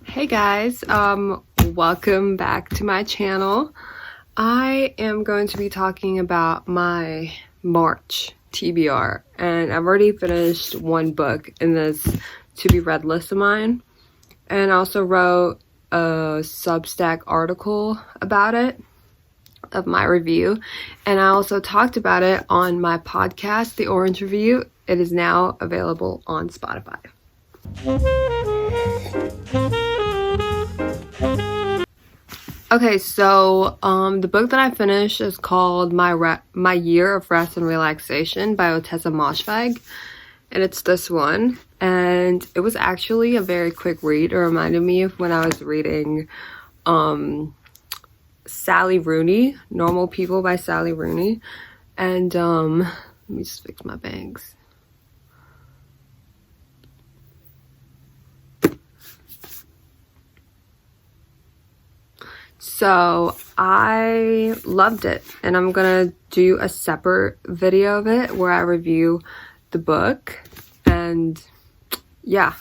Hey guys, welcome back to my channel. I am going to be talking about my March TBR, and I've already finished one book in this to be read list of mine, and I also wrote a Substack article about it, of my review, and I also talked about it on my podcast, The Orange Review. It is now available on Spotify. Okay, so the book that I finished is called My Year of Rest and Relaxation by Otessa Moshfegh, and it's this one. And it was actually a very quick read. It reminded me of when I was reading Sally Rooney, Normal People by Sally Rooney. And let me just fix my bangs. So I loved it, and I'm gonna do a separate video of it where I review the book. And yeah,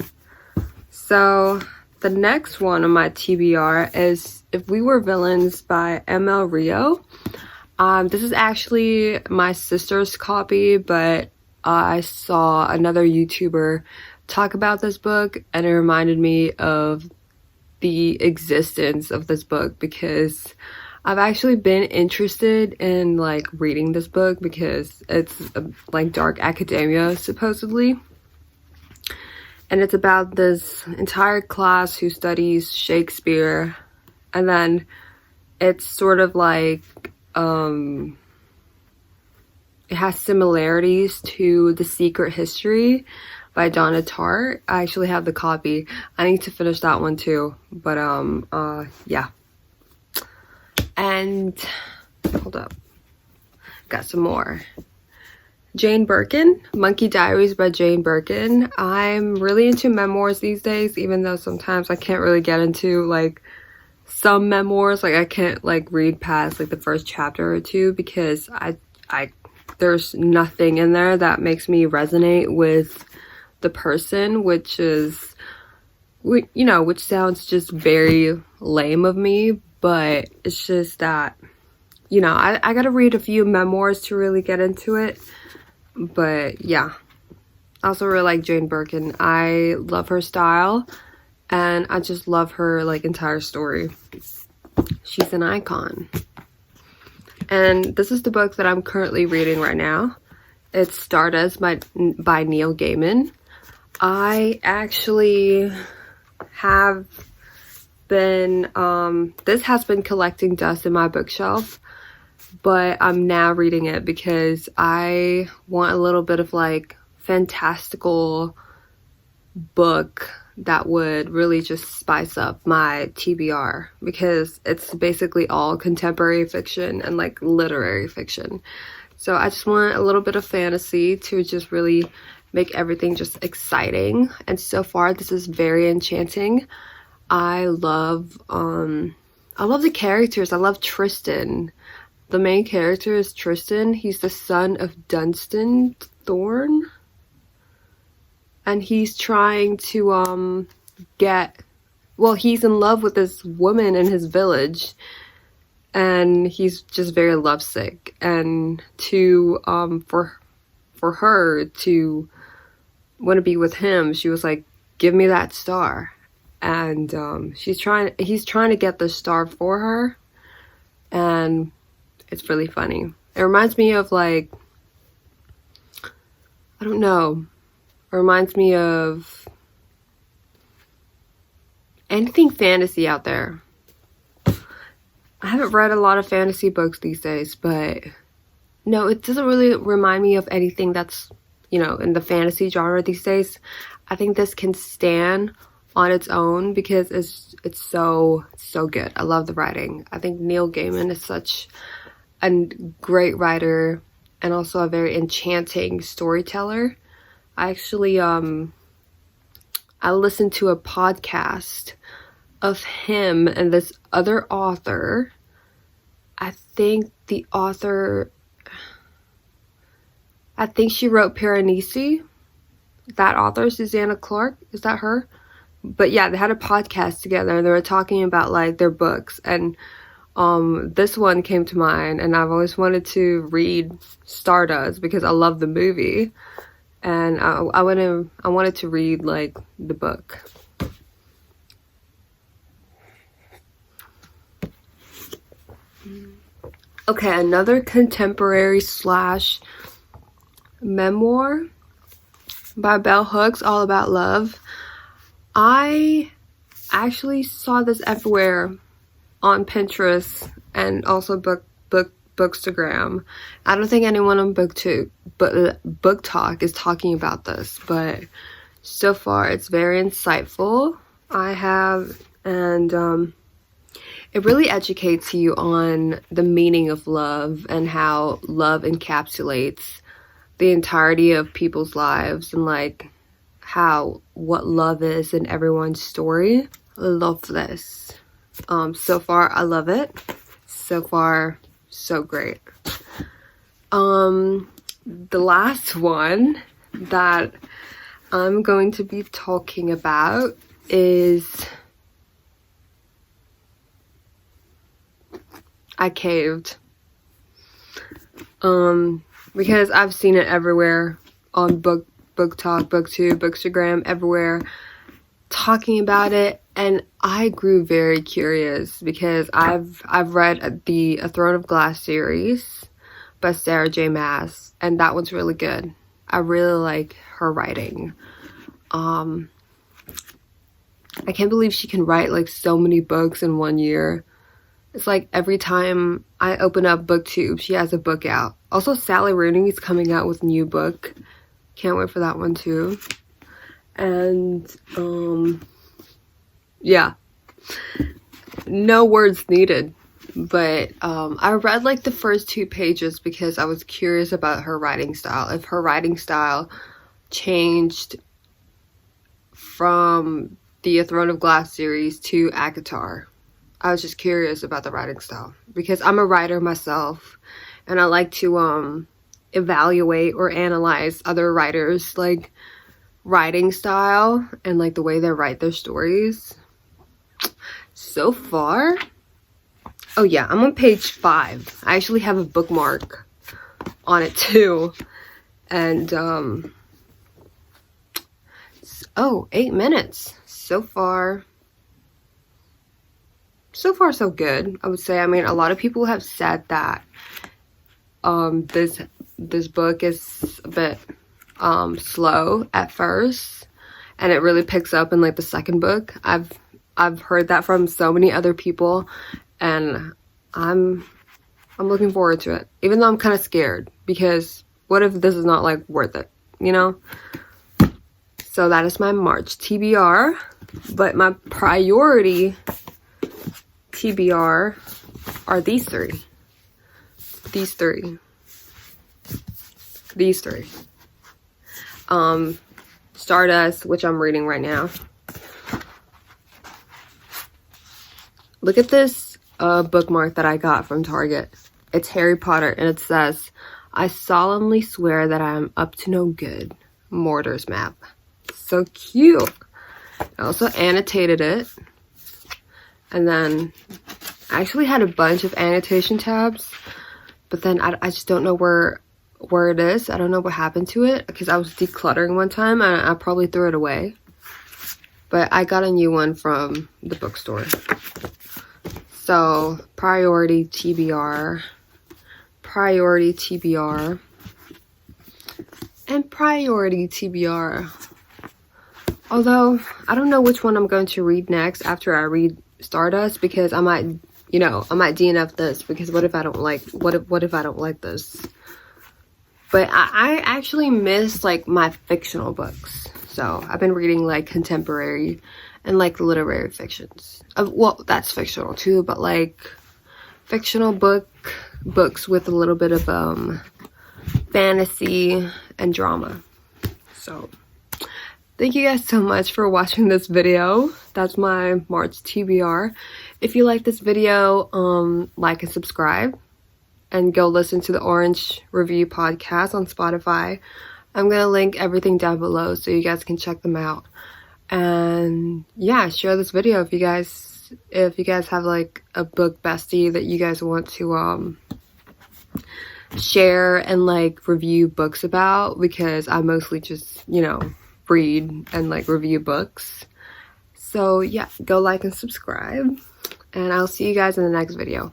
so the next one on my TBR is If We Were Villains by ML Rio. This is actually my sister's copy, but I saw another YouTuber talk about this book, and it reminded me of the existence of this book because I've actually been interested in like reading this book because it's like dark academia supposedly, and it's about this entire class who studies Shakespeare, and then it's sort of like it has similarities to The Secret History by Donna Tartt. I actually have the copy. I need to finish that one too. But yeah. And hold up. Got some more. Jane Birkin, Monkey Diaries by Jane Birkin. I'm really into memoirs these days, even though sometimes I can't really get into like some memoirs. Like I can't like read past like the first chapter or two because I there's nothing in there that makes me resonate with the person, which is, you know, which sounds just very lame of me, but it's just that, you know, I gotta read a few memoirs to really get into it. But yeah, I also really like Jane Birkin. I love her style, and I just love her like entire story. She's an icon. And this is the book that I'm currently reading right now. It's Stardust by Neil Gaiman. I actually have been, this has been collecting dust in my bookshelf, but I'm now reading it because I want a little bit of like fantastical book that would really just spice up my TBR, because it's basically all contemporary fiction and like literary fiction. So I just want a little bit of fantasy to just really make everything just exciting, and so far this is very enchanting. I love the characters. I love Tristan. The main character is Tristan. He's the son of Dunstan Thorne, and he's trying to he's in love with this woman in his village, and he's just very lovesick, and to for her to want to be with him, she was like, give me that star. And he's trying to get the star for her, and it's really funny. It reminds me of like, I don't know, it reminds me of anything fantasy out there. I haven't read a lot of fantasy books these days, but no, it doesn't really remind me of anything that's, you know, in the fantasy genre these days. I think this can stand on its own because it's so good. I love the writing. I think Neil Gaiman is such a great writer and also a very enchanting storyteller. I actually I listened to a podcast of him and this other author. I think she wrote Piranesi. That author, Susanna Clark, is that her? But yeah, they had a podcast together and they were talking about like their books, and this one came to mind, and I've always wanted to read Stardust because I love the movie, and I wanted to read like the book. Okay, another contemporary slash memoir by Bell Hooks, All About Love. I actually saw this everywhere on Pinterest and also Bookstagram. I don't think anyone on Book Talk is talking about this, but so far it's very insightful. It really educates you on the meaning of love and how love encapsulates the entirety of people's lives, and like what love is in everyone's story. Love this. So far I love it. So far so great. The last one that I'm going to be talking about is I Caved. Because I've seen it everywhere on Book Talk, BookTube, Bookstagram, everywhere talking about it, and I grew very curious because I've read the A Throne of Glass series by Sarah J. Maas, and that one's really good. I really like her writing. I can't believe she can write like so many books in 1 year. It's like every time I open up BookTube, she has a book out. Also, Sally Rooney is coming out with a new book. Can't wait for that one too. And yeah, no words needed. But I read like the first 2 pages because I was curious about her writing style. If her writing style changed from the A Throne of Glass series to ACOTAR. I was just curious about the writing style because I'm a writer myself, and I like to evaluate or analyze other writers' like writing style and like the way they write their stories. So far, oh yeah, I'm on page 5. I actually have a bookmark on it too, and 8 minutes so far. So far so good, I would say. I mean, a lot of people have said that this book is a bit slow at first, and it really picks up in like the second book. I've heard that from so many other people, and I'm looking forward to it, even though I'm kind of scared because what if this is not like worth it, you know? So that is my March TBR, but my priority TBR are these three. Stardust, which I'm reading right now. Look at this bookmark that I got from Target. It's Harry Potter, and it says, "I solemnly swear that I am up to no good. Mortar's map." So cute. I also annotated it. And then I actually had a bunch of annotation tabs, but then I just don't know where it is. I don't know what happened to it because I was decluttering one time and I probably threw it away. But I got a new one from the bookstore. So priority TBR, and priority TBR. Although I don't know which one I'm going to read next after I read Stardust, because I might DNF this because what if I don't like this? But I actually miss like my fictional books. So I've been reading like contemporary and like literary fictions. Well, that's fictional too, but like fictional books with a little bit of fantasy and drama. So thank you guys so much for watching this video. That's my March TBR. If you like this video, like and subscribe, and go listen to the Orange Review podcast on Spotify. I'm gonna link everything down below so you guys can check them out. And yeah, share this video if you guys have like a book bestie that you guys want to share and like review books about, because I mostly just, you know, read and like review books. So yeah, go like and subscribe, and I'll see you guys in the next video.